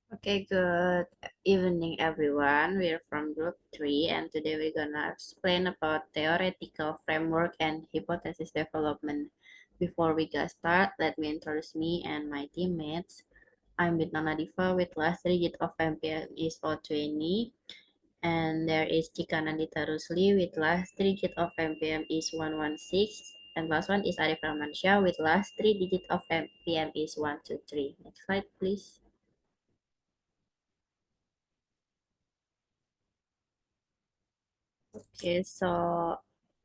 Okay, good evening everyone. We're from group 3 and today we're gonna explain about theoretical framework and hypothesis development. Before we get started, let me introduce me and my teammates. I'm Bintang Nadhiva with last digit of MPM is 020 and there is Cika Nandita R with last digit of MPM is 116 and last one is Arif Rahmansyah with last 3 digit of MPM is 123. Next slide please. Okay, so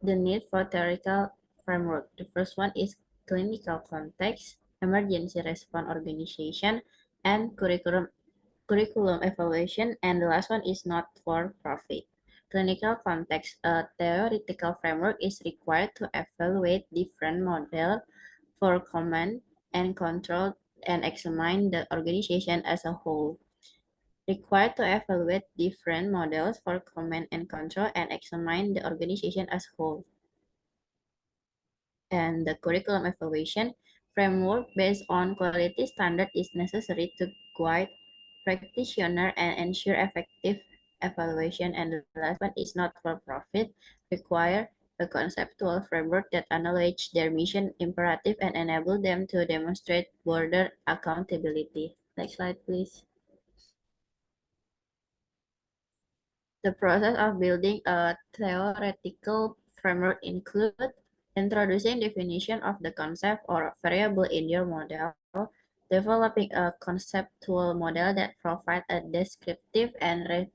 the need for theoretical framework. The first one is clinical context, emergency response organization, and curriculum evaluation. And the last one is not for profit. Clinical context. A theoretical framework is required to evaluate different models for command and control and examine the organization as a whole. Required to evaluate different models for command and control and examine the organization as whole. And the curriculum evaluation framework based on quality standard is necessary to guide practitioner and ensure effective evaluation. And the last one is not for profit, require a conceptual framework that acknowledge their mission imperative and enable them to demonstrate broader accountability. Next slide, please. The process of building a theoretical framework includes introducing definition of the concept or variable in your model, developing a conceptual model that provides a descriptive and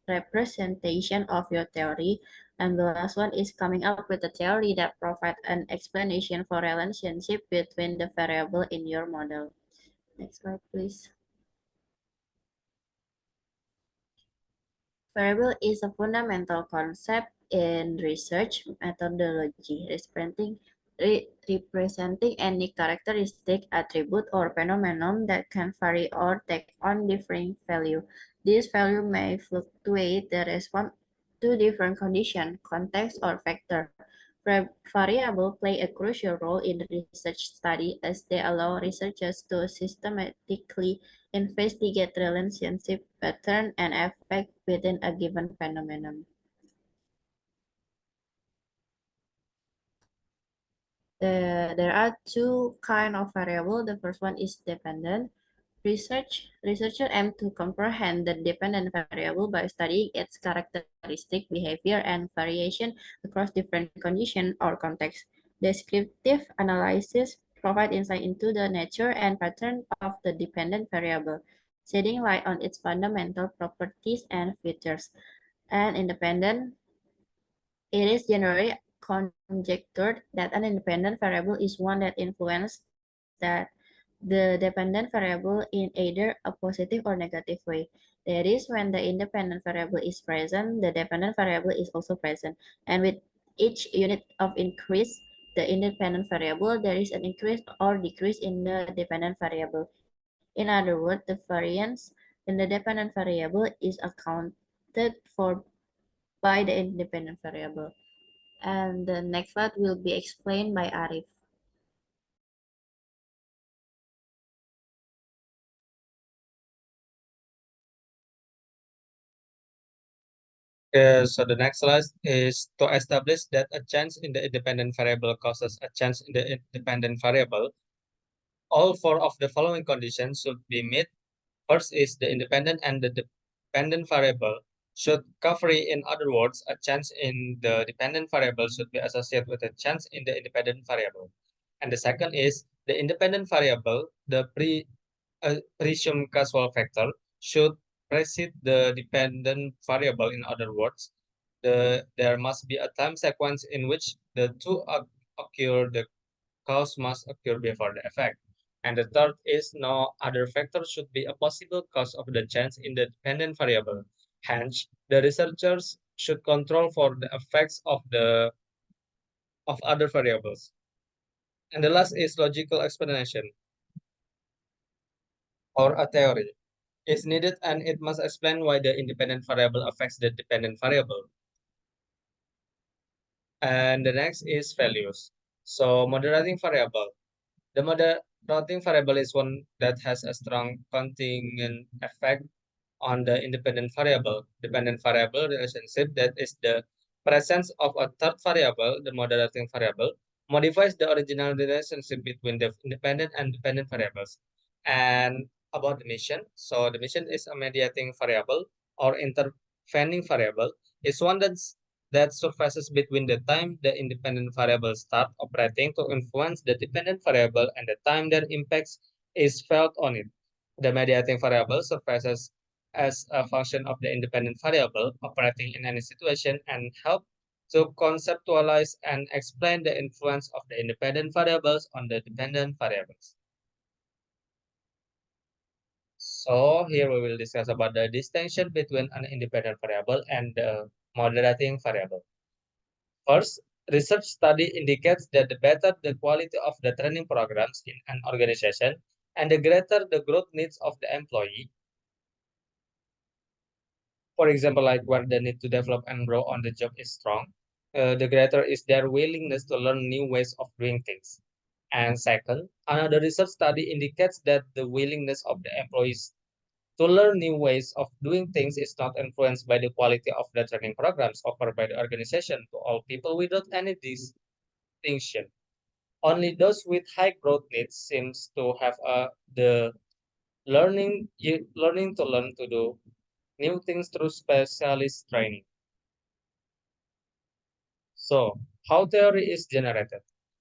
representation of your theory, and the last one is coming up with a theory that provides an explanation for relationship between the variable in your model. Next slide, please. Variable is a fundamental concept in research methodology, representing any characteristic, attribute, or phenomenon that can vary or take on differing value. This value may fluctuate the response to different conditions, context, or factor. Variables play a crucial role in the research study as they allow researchers to systematically investigate relationship pattern and effect within a given phenomenon. There are two kind of variable. The first one is dependent. Researchers aim to comprehend the dependent variable by studying its characteristic, behavior, and variation across different conditions or contexts. Descriptive analysis provide insight into the nature and pattern of the dependent variable, shedding light on its fundamental properties and features. And independent, it is generally conjectured that an independent variable is one that influences that the dependent variable in either a positive or negative way. That is, when the independent variable is present, the dependent variable is also present. And with each unit of increase, the independent variable, there is an increase or decrease in the dependent variable. In other words, the variance in the dependent variable is accounted for by the independent variable. And the next slide will be explained by Arif. So the next slide is to establish that a change in the independent variable causes a change in the independent variable. All four of the following conditions should be met. First is the independent and the dependent variable should cover. In other words, a change in the dependent variable should be associated with a change in the independent variable. And the second is the independent variable, the presumed causal factor, should precede the dependent variable. In other words, there must be a time sequence in which the two occur. The cause must occur before the effect. And the third is no other factor should be a possible cause of the change in the dependent variable. Hence, the researchers should control for the effects of other variables. And the last is logical explanation or a theory is needed, and it must explain why the independent variable affects the dependent variable. And the next is values. So moderating variable. The Routing variable is one that has a strong contingent effect on the independent variable. Dependent variable relationship, that is the presence of a third variable, the moderating variable, modifies the original relationship between the independent and dependent variables. And about the mission, so the mission is a mediating variable or intervening variable. It's one that surfaces between the time the independent variables start operating to influence the dependent variable and the time their impacts is felt on it. The mediating variable surfaces as a function of the independent variable operating in any situation and help to conceptualize and explain the influence of the independent variables on the dependent variables. So here we will discuss about the distinction between an independent variable and the moderating variable. First, research study indicates that the better the quality of the training programs in an organization and the greater the growth needs of the employee, for example, like where the need to develop and grow on the job is strong, the greater is their willingness to learn new ways of doing things. And second, another research study indicates that the willingness of the employees to learn new ways of doing things is not influenced by the quality of the training programs offered by the organization to all people without any distinction. Only those with high growth needs seems to have the learning to learn to do new things through specialist training. So, how theory is generated?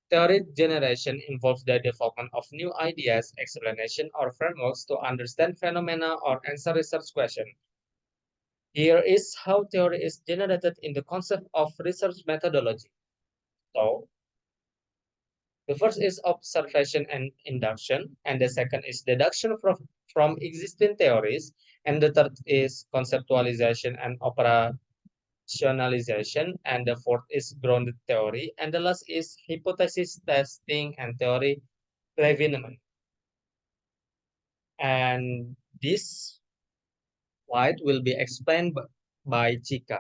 Theory generation involves the development of new ideas, explanation, or frameworks to understand phenomena or answer research questions. Here is how theory is generated in the concept of research methodology. So, the first is observation and induction, and the second is deduction from existing theories, and the third is conceptualization and operationalization, and the fourth is grounded theory, and the last is hypothesis testing and theory refinement. And this slide will be explained by Cika.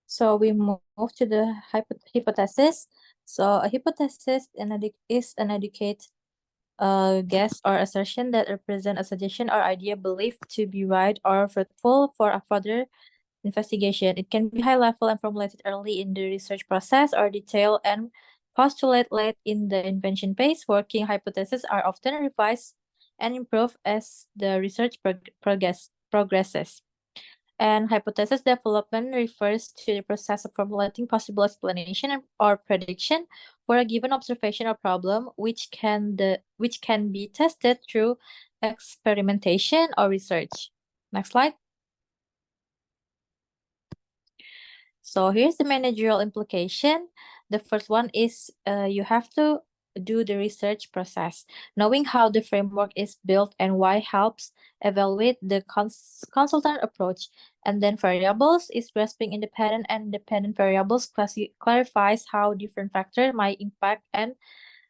So we move to the hypothesis. So a hypothesis is an educate guess or assertion that represent a suggestion or idea believed to be right or fruitful for a further investigation. It can be high level and formulated early in the research process or detailed and postulate late in the invention phase. Working hypotheses are often revised and improved as the research progresses. And hypothesis development refers to the process of formulating possible explanation or prediction for a given observation or problem, which can be tested through experimentation or research. Next slide. So here's the managerial implication. The first one is you have to do the research process. Knowing how the framework is built and why helps evaluate the consultant approach. And then variables is grasping independent and dependent variables clarifies how different factors might impact and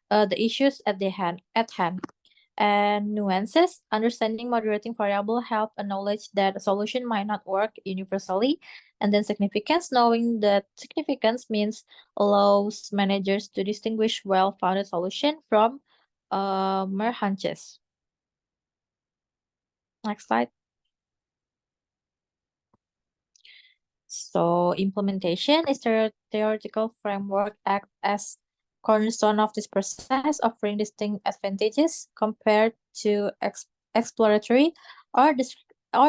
the issues at hand. And nuances, understanding moderating variable help acknowledge that a solution might not work universally. And then significance, knowing that significance means allows managers to distinguish well-founded solution from mere hunches. Next slide. So implementation is the theoretical framework act as cornerstone of this process, offering distinct advantages compared to exploratory or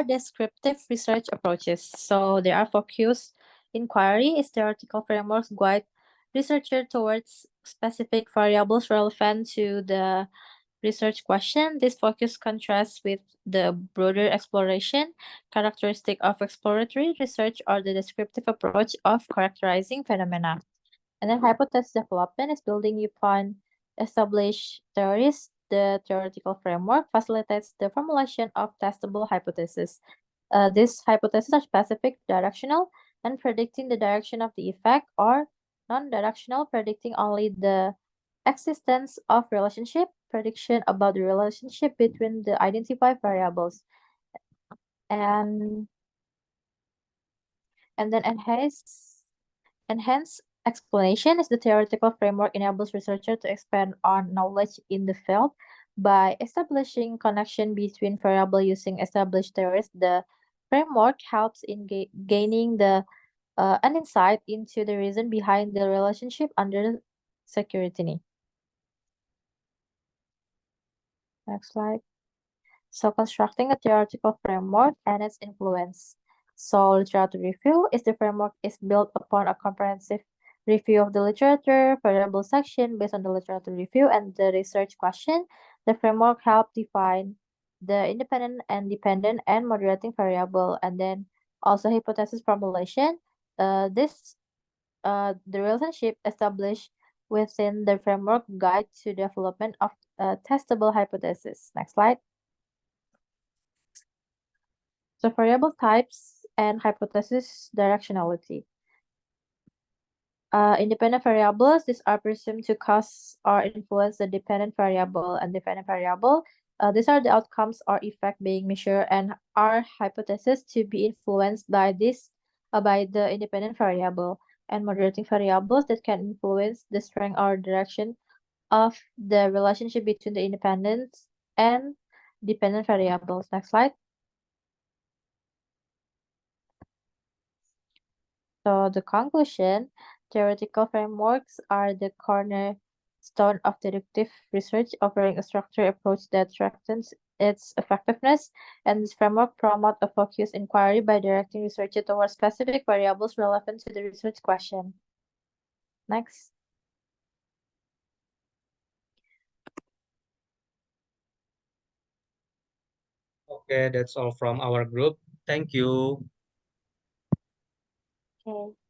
descriptive research approaches. So there are focused inquiry is theoretical frameworks guide researcher towards specific variables relevant to the research question. This focus contrasts with the broader exploration characteristic of exploratory research or the descriptive approach of characterizing phenomena. And then hypothesis development is building upon established theories. The theoretical framework facilitates the formulation of testable hypotheses. These hypotheses are specific, directional, and predicting the direction of the effect, or non-directional, predicting only the existence of relationship, prediction about the relationship between the identified variables, and and then enhance explanation is the theoretical framework enables researchers to expand on knowledge in the field by establishing connection between variables using established theories. The framework helps in gaining an insight into the reason behind the relationship under security. Next slide. So constructing a theoretical framework and its influence. So literature review is the framework is built upon a comprehensive review of the literature, variable section based on the literature review and the research question. The framework help define the independent and dependent and moderating variable, and then also hypothesis formulation. This the relationship established within the framework guide to development of testable hypothesis. Next slide. So variable types and hypothesis directionality. Independent variables, these are presumed to cause or influence the dependent variable and dependent variable. These are the outcomes or effect being measured and are hypotheses to be influenced by by the independent variable, and moderating variables that can influence the strength or direction of the relationship between the independent and dependent variables. Next slide. So the conclusion, theoretical frameworks are the cornerstone of deductive research, offering a structured approach that strengthens its effectiveness, and this framework promote a focused inquiry by directing research towards specific variables relevant to the research question. Next. Okay, that's all from our group. Thank you. Okay.